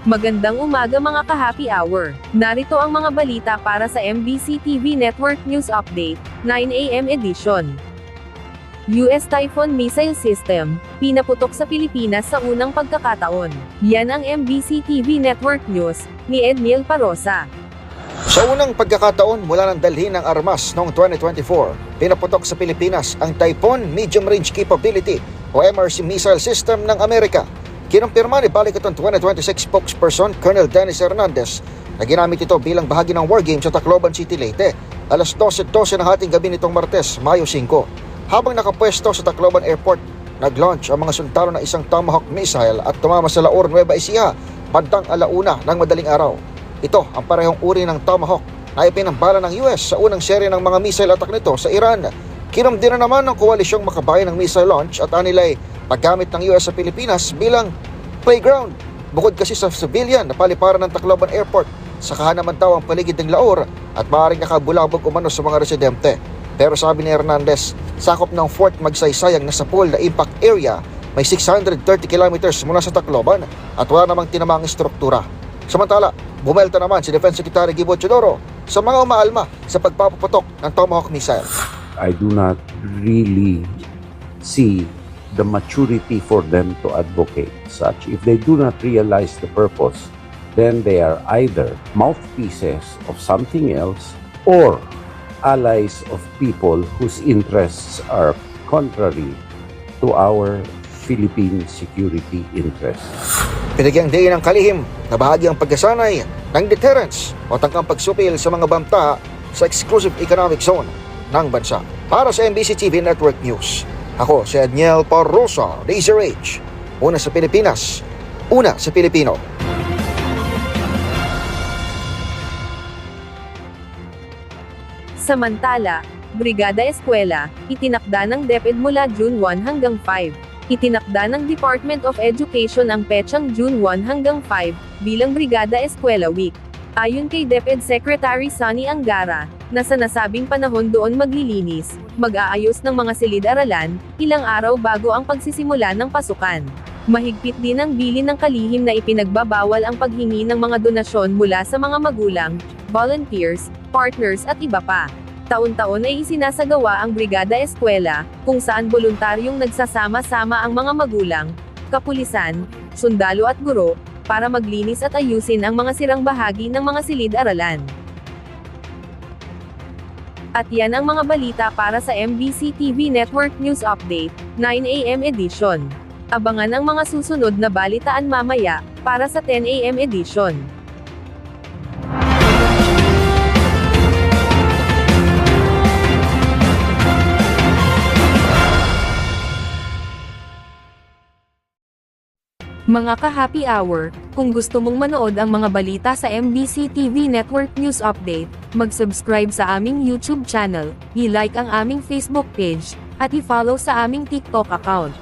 Magandang umaga mga ka-happy hour. Narito ang mga balita para sa MBC TV Network News Update, 9 AM edition. US Typhoon Missile System, pinaputok sa Pilipinas sa unang pagkakataon. Yan ang MBC TV Network News, ni Edniel Parosa. Sa unang pagkakataon mula ng dalhin ng armas noong 2024, pinaputok sa Pilipinas ang Typhoon Medium Range Capability o MRC missile system ng Amerika. Kinumpirma ni Balikatan 2026 spokesperson Colonel Dennis Hernandez na ginamit ito bilang bahagi ng wargame sa Tacloban City, Leyte, alas 12:12 ng hating gabi nitong Martes, Mayo 5. Habang nakapwesto sa Tacloban Airport, nag-launch ang mga sundalo ng isang Tomahawk missile at tumama sa Laur, Nueva Ecija, bandang alauna ng madaling araw. Ito ang parehong uri ng Tomahawk na ipinambala ng US sa unang serye ng mga missile attack nito sa Iran. Kinumdina naman ng koalisyong makabayan ng missile launch at anilay paggamit ng US sa Pilipinas bilang playground. Bukod kasi sa civilian na paliparan ng Tacloban Airport, sakahan naman daw ang paligid ng Laur at maaaring nakabulabog umano sa mga residente. Pero sabi ni Hernandez, sakop ng Fort Magsaysay ang nasapul na impact area, may 630 kilometers mula sa Tacloban at wala namang tinamang struktura. Samantala, bumelta naman si Defense Secretary Gibo Teodoro sa mga umaalma sa pagpapaputok ng Tomahawk missile. I do not really see the maturity for them to advocate such. If they do not realize the purpose, then they are either mouthpieces of something else or allies of people whose interests are contrary to our Philippine security interests. Pinagyang din ng kalihim na bahagi ang pagkasanay ng deterrence o tangkang pagsupil sa mga banta sa exclusive economic zone ng bansa. Para sa MBC TV Network News, ako si Edniel Parosa, DZRH. Una sa Pilipinas, una sa Pilipino. Samantala, Brigada Eskwela, itinakda ng DepEd mula June 1 hanggang 5. Itinakda ng Department of Education ang petsang June 1 hanggang 5 bilang Brigada Eskwela Week. Ayon kay DepEd Secretary Sonny Angara, na sa nasabing panahon doon maglilinis, mag-aayos ng mga silid-aralan, ilang araw bago ang pagsisimula ng pasukan. Mahigpit din ang bilin ng kalihim na ipinagbabawal ang paghingi ng mga donasyon mula sa mga magulang, volunteers, partners at iba pa. Taon-taon ay isinasagawa ang Brigada Eskwela, kung saan voluntaryong nagsasama-sama ang mga magulang, kapulisan, sundalo at guro, para maglinis at ayusin ang mga sirang bahagi ng mga silid-aralan. At yan ang mga balita para sa MBC TV Network News Update, 9 AM edition. Abangan ang mga susunod na balitaan mamaya, para sa 10 AM edition. Mga ka-happy hour, kung gusto mong manood ang mga balita sa MBC TV Network News Update, mag-subscribe sa aming YouTube channel, i-like ang aming Facebook page, at i-follow sa aming TikTok account.